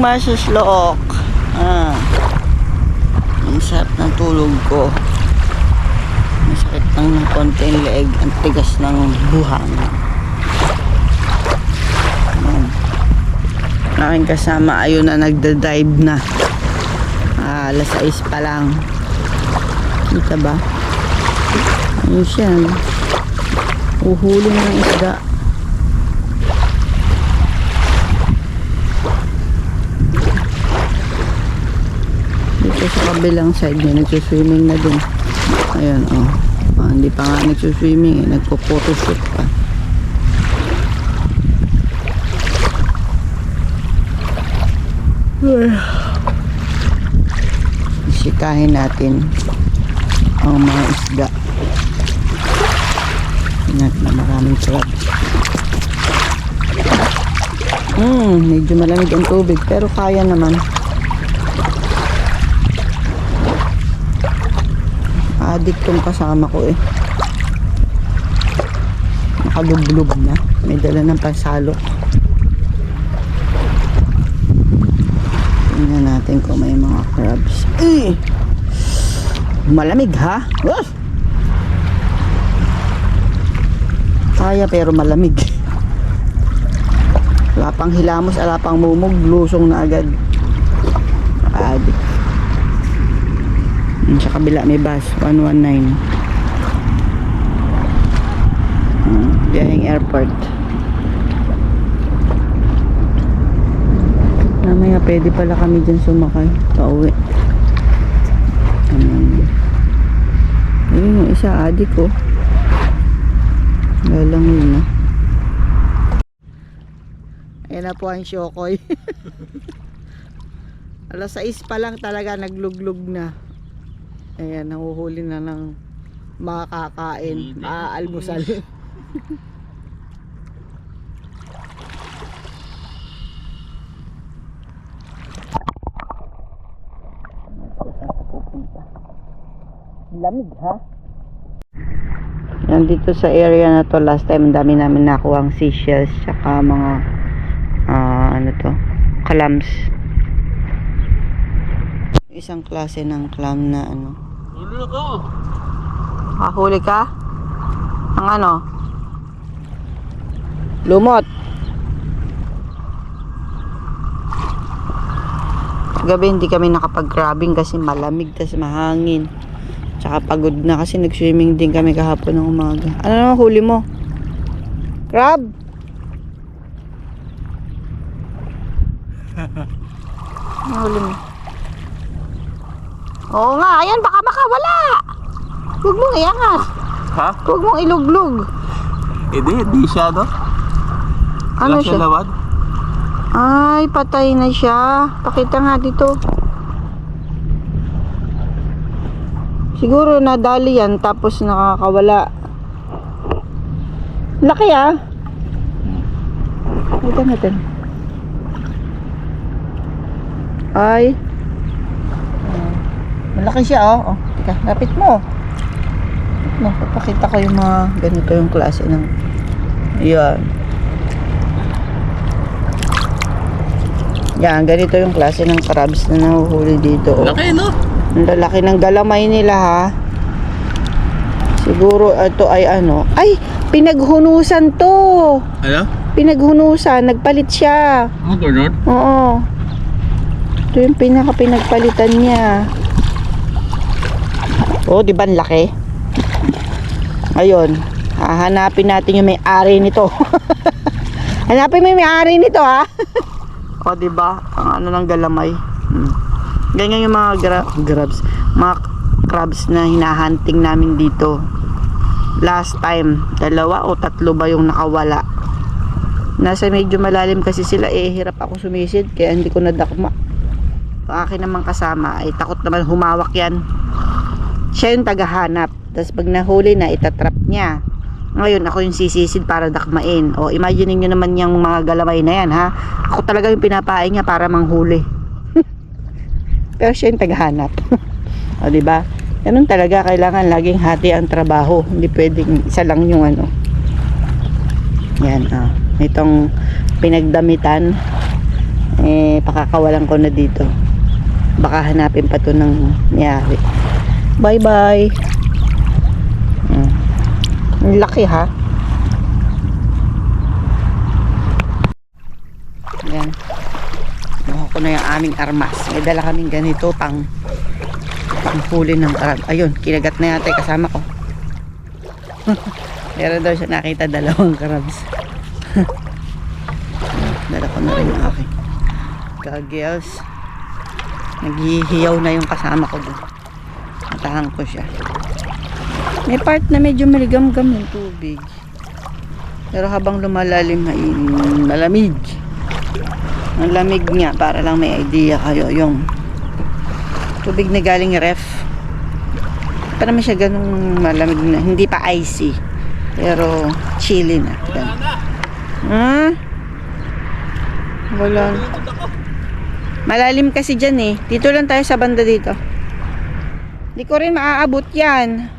masuslok. Ang sarap ng tulog ko. Masakit lang ng konti yung leeg. Ang tigas ng buhang. Aking kasama ayun na nagda-dive na. Alas 6 pa lang. Kita ba? Ayun siya. Uhulin ng isda. Dito sa kabilang side niya nagsuswimming na din. Ayan, oh. Hindi pa nga nagsuswimming, nagpo-photoshoot pa. Sikahin natin ang mga isda. Natin na maraming crab. Medyo malamig ang tubig pero kaya naman. Adik tong kasama ko eh. Nakalublog na. May dala ng pansalok. Tingnan natin kung may mga crabs. Malamig ha? Kaya pero malamig. Wala pang hilamos, wala pang mumog, lusong na agad. Adik. Sa kabila may bus 119. Biyaheng airport. Mamaya pwede pala kami dyan sumakay pauwi. Ayun yung isa adik ko. Lalang yun na. Ayan na po ang Shokoy. Alas 6 pa lang talaga nagluglug na. Ayan, nahuhuli na ng mga kakain, almusal. Lamig ha? Yan dito sa area na to, last time ang dami namin nakuha ang seashells saka mga ano to, clams. Isang klase ng clam na ano. Huli ako. Huli ka? Ang ano? Lumot. Gabi hindi kami nakapag-grabbing kasi malamig tas mahangin. Tsaka pagod na kasi nag-swimming din kami kahapon ng umaga. Ano naman huli mo? Crab? Ano huli mo? Oo nga, ayan baka makawala. Huwag mong iangas. Ha? Huwag mong iluglog. Hindi siya no? Ano siya? Lawad? Ay, patay na siya. Pakita nga dito. Siguro nadali yan tapos nakakawala. Laki ah. Ito natin. Ay. Malaki siya oh. Teka, lapit mo. Papakita ko yung mga ganito yung klase ng yan. Yan, ganito yung klase ng crabs na nahuhuli dito. Laki no? Ang lalaki ng galamay nila ha. Siguro ito ay ano. Ay, pinaghunusan to. Ano? Pinaghunusan, nagpalit siya. Ano ganun? Oo. Ito yung pinagpalitan niya. Oh, di ba ang laki? Ayun, hahanapin natin yung may-ari nito. Hanapin mo yung may-ari nito ha. O, di ba? Ang ano ng galamay. Ganyan yung mga crabs, mga crabs na hinahunting namin dito. Last time, 2 o 3 ba yung nakawala. Nasa medyo malalim kasi sila, hirap ako sumisid kaya hindi ko nadakma. Ang akin naman kasama ay takot naman humawak yan. Siya yung tagahanap. Tapos pag nahuli na, itatrap niya. Ngayon, ako yung sisisid para dakmain. O, imagine nyo naman yung mga galamay na yan, ha? Ako talaga yung pinapain niya para manghuli. Pero siya yung tagahanap. O, diba? Ganun talaga, kailangan laging hati ang trabaho. Hindi pwedeng isa lang yung ano. Yan, Itong pinagdamitan. pakakawalan ko na dito. Baka hanapin pa to ng mayari. Bye bye. Ang laki ha. Yan. Nakuha ko na yung aming armas. May dala kaming ganito pang huli ng crab. Ayun, kinagat na yata yung kasama ko. Meron daw siya nakita 2 crabs. Dala ko na rin yung aking goggles. Naghihiyaw na yung kasama ko doon. Natahan ko siya. May part na medyo maligam-gam yung tubig. Pero habang lumalalim ay malamig. Ang lamig nga para lang may idea kayo. Yung tubig na galing ref. Pa naman siya ganung malamig na. Hindi pa icy. Pero chilly na. Ha? Wala. Malalim kasi dyan eh. Dito lang tayo sa banda dito. Hindi ko rin maaabot yan.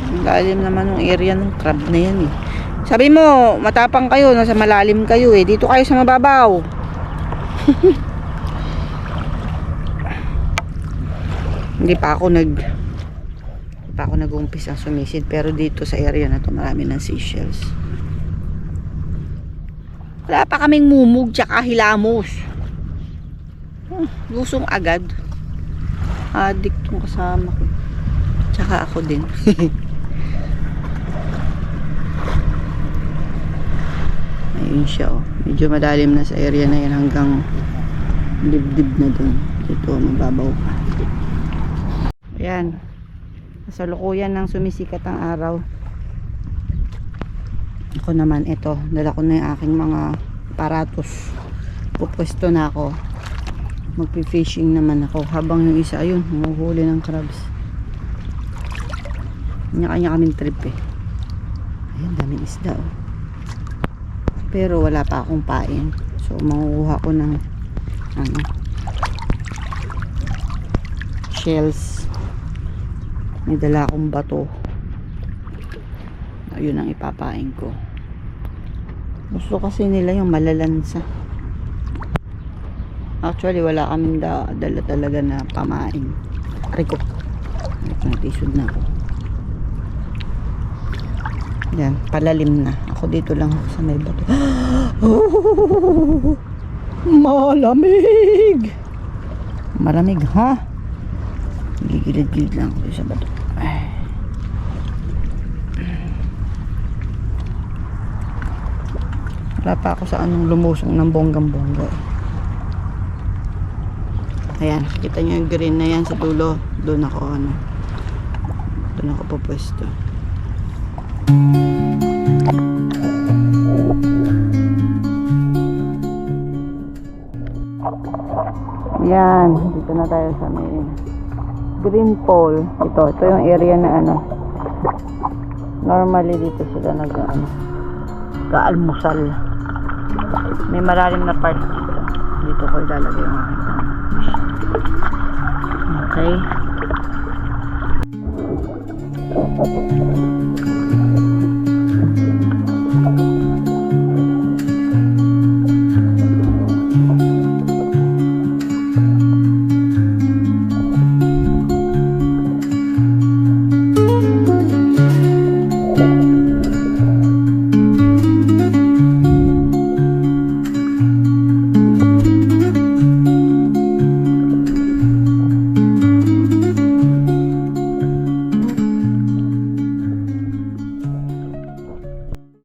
Ang lalim naman ng area ng crab na yan eh. Sabi mo, matapang kayo, nasa malalim kayo eh. Dito kayo sa mababaw. Hindi pa ako nag-umpisa sumisid, pero dito sa area na to marami ng seashells. Wala pa kaming mumug tsaka hilamos. Lusong agad. Adik yung kasama ko. Tsaka ako din. Ayun siya oh. Medyo malalim na sa area na yan hanggang dibdib na dun. Dito mababaw pa. Ayan. Kasalukuyan ng sumisikat ang araw. Ako naman ito. Dala ko na yung aking mga aparatos. Pupwesto na ako. Magpi-fishing naman ako. Habang yung isa ayun. Humuhuli ng crabs. Kanya-kanya kaming trip eh. Ayun, daming isda oh. Pero wala pa akong pain. So, mangukuha ko ng shells. May dala akong bato. Ayun ang ipapain ko. Gusto kasi nila yung malalansa. Actually, wala kaming dala talaga na pamain. Riko. Natisod na ako. Yan, palalim na. Ako dito lang ako sa may bato. Oh, malamig! Malamig ha? Gigilid-gilid lang ako sa bato. Wala pa ako sa anong lumusong ng bonggang-bongga. Ayan, kita nyo yung green na yan sa dulo. Doon ako doon ako pupwesto. Yan, dito na tayo sa may green pole. Ito yung area na normally dito sila kaalmusal. May malalim na part dito. Dito ko ilalagay yung aking fish. Okay.